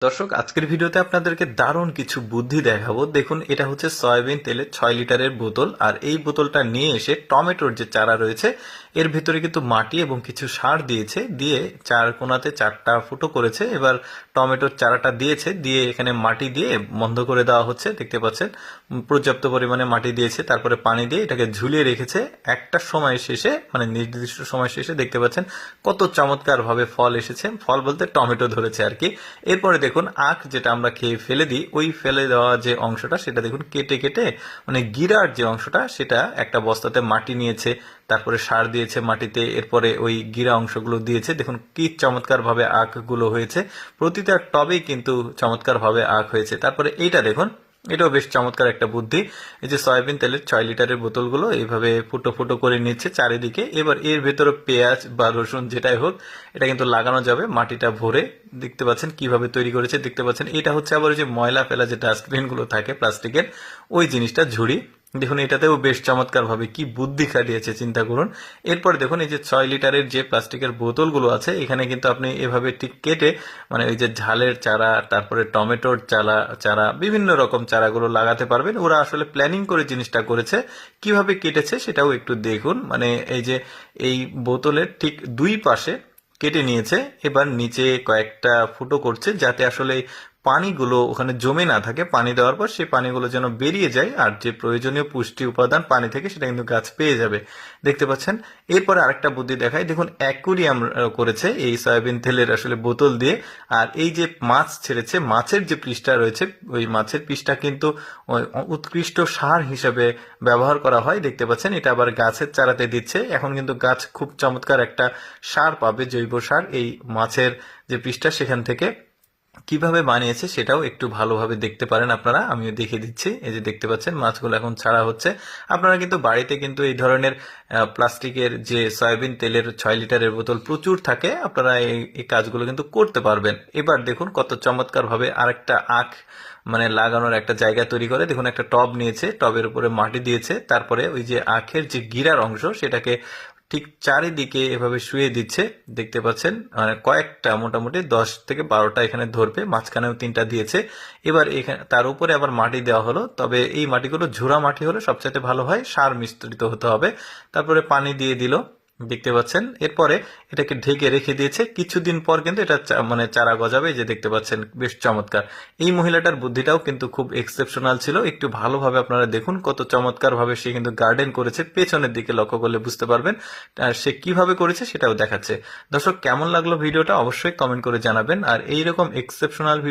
দর্শক, আজকের ভিডিওতে আপনাদেরকে দারুণ কিছু বুদ্ধি দেখাবো। দেখুন, এটা হচ্ছে সয়াবিন তেলের 6 লিটারের বোতল। আর এই বোতলটা নিয়ে এসে টমেটোর যে চারা রয়েছে এর ভিতরে কিন্তু মাটি এবং কিছু সার দিয়েছে, দিয়ে চার কোনাতে 4টা ফুটো করেছে। এবার টমেটোর চারাটা দিয়েছে, দিয়ে এখানে মাটি দিয়ে বন্ধ করে দেওয়া হচ্ছে। দেখতে পাচ্ছেন পর্যাপ্ত পরিমাণে মাটি দিয়েছে, তারপরে পানি দিয়ে এটাকে ঝুলিয়ে রেখেছে। একটা সময় শেষে, মানে নির্দিষ্ট সময় শেষে দেখতে পাচ্ছেন কত চমৎকার ভাবে ফল এসেছে। ফল বলতে টমেটো ধরেছে আর কি। এরপরে দেখুন, আখ যেটা আমরা খেয়ে ফেলে দিই, ওই ফেলে দেওয়া যে অংশটা সেটা দেখুন কেটে কেটে, মানে গিরার যে অংশটা সেটা একটা বস্তাতে মাটি নিয়েছে, তারপরে সার দিয়েছে মাটিতে, এরপরে ওই গিরা অংশগুলো দিয়েছে। দেখুন কি চমৎকার ভাবে আখগুলো হয়েছে, প্রতিটা টবেই কিন্তু চমৎকার ভাবে আখ হয়েছে। তারপরে এইটা দেখুন, এটাও বেশ চমৎকার একটা বুদ্ধি। এই যে সয়াবিন তেলের 6 লিটারের বোতলগুলো এইভাবে ফুটো ফুটো করে নিচ্ছে চারিদিকে। এবার এর ভেতরে পেঁয়াজ বা রসুন যেটাই হোক, এটা কিন্তু লাগানো যাবে মাটিটা ভরে। দেখতে পাচ্ছেন কিভাবে তৈরি করেছে, দেখতে পাচ্ছেন এটা হচ্ছে আবার ওই যে ময়লা ফেলা যে ডাস্টবিন গুলো থাকে প্লাস্টিকের, ওই জিনিসটা ঝুড়ি। দেখুন এটাতেও বেশ চমৎকার ভাবে কি বুদ্ধি খাটিয়েছে, চিন্তা করুন। এরপর দেখুন, এই যে 6 লিটারের যে প্লাস্টিকের বোতলগুলো আছে, এখানে কিন্তু আপনি এভাবে ঠিক কেটে, মানে ওই যে ঝালের চারা, তারপরে টমেটোর চারা বিভিন্ন রকম চারাগুলো লাগাতে পারবেন। ওরা আসলে প্ল্যানিং করে জিনিসটা করেছে। কিভাবে কেটেছে সেটাও একটু দেখুন। মানে এই যে এই বোতলের ঠিক দুই পাশে কেটে নিয়েছে, এবার নিচে কয়েকটা ফুটো করছে যাতে আসলে পানিগুলো ওখানে জমে না থাকে। পানি দেওয়ার পর সেই পানিগুলো যেন বেরিয়ে যায়, আর যে প্রয়োজনীয় পুষ্টি উপাদান পানি থেকে সেটা কিন্তু গাছ পেয়ে যাবে। দেখতে পাচ্ছেন। এরপরে আরেকটা বুদ্ধি দেখায়, দেখুন অ্যাকুরিয়াম করেছে এই সয়াবিন তেলের আসলে বোতল দিয়ে। আর এই যে মাছ ছেড়েছে, মাছের যে পৃষ্ঠা রয়েছে, ওই মাছের পৃষ্ঠা কিন্তু উৎকৃষ্ট সার হিসেবে ব্যবহার করা হয়। দেখতে পাচ্ছেন এটা আবার গাছের চারাতে দিচ্ছে। এখন কিন্তু গাছ খুব চমৎকার একটা সার পাবে, জৈব সার, এই মাছের যে পৃষ্ঠা সেখান থেকে। কিভাবে বানিয়েছে সেটাও একটু ভালোভাবে দেখতে পারেন আপনারা, আমিও দেখিয়ে দিচ্ছি। এই যে দেখতে পাচ্ছেন মাছগুলো এখন ছাড়া হচ্ছে। আপনারা কিন্তু বাড়িতে কিন্তু এই ধরনের প্লাস্টিকের যে সয়াবিন তেলের 6 লিটারের বোতল প্রচুর থাকে, আপনারা এই কাজগুলো কিন্তু করতে পারবেন। এবার দেখুন কত চমৎকার ভাবে আরেকটা আখ, মানে লাগানোর একটা জায়গা তৈরি করে। দেখুন একটা টব নিয়েছে, টবের উপরে মাটি দিয়েছে, তারপরে ওই যে আখের যে গিরার অংশ সেটাকে ঠিক চারিদিকে এভাবে শুয়ে দিচ্ছে। দেখতে পাচ্ছেন মানে কয়েকটা, মোটামুটি 10 থেকে 12টা এখানে ধরবে, মাঝখানেও 3টা দিয়েছে। এবার এখানে তার উপরে আবার মাটি দেওয়া হলো, তবে এই মাটিগুলো ঝুরা মাটি হলে সবচাইতে ভালো হয়, সার মিশ্রিত হতে হবে। তারপরে পানি দিয়ে দিল, দেখতে পাচ্ছেন। এরপরে এটাকে ঢেকে রেখে দিয়েছে। কিছুদিন পর কিন্তু এটা মানে চারা গজাবে। যে দেখতে পাচ্ছেন বেশ চমৎকার। এই মহিলাটার বুদ্ধিটাও কিন্তু খুব এক্সেপশনাল ছিল। একটু ভালোভাবে আপনারা দেখুন কত চমৎকার ভাবে সে কিন্তু গার্ডেন করেছে। পেছনের দিকে লক্ষ্য করলে বুঝতে পারবেন সে কিভাবে করেছে, সেটাও দেখাচ্ছে। দর্শক, কেমন লাগলো ভিডিওটা অবশ্যই কমেন্ট করে জানাবেন। আর এইরকম এক্সেপশনাল ভিডিও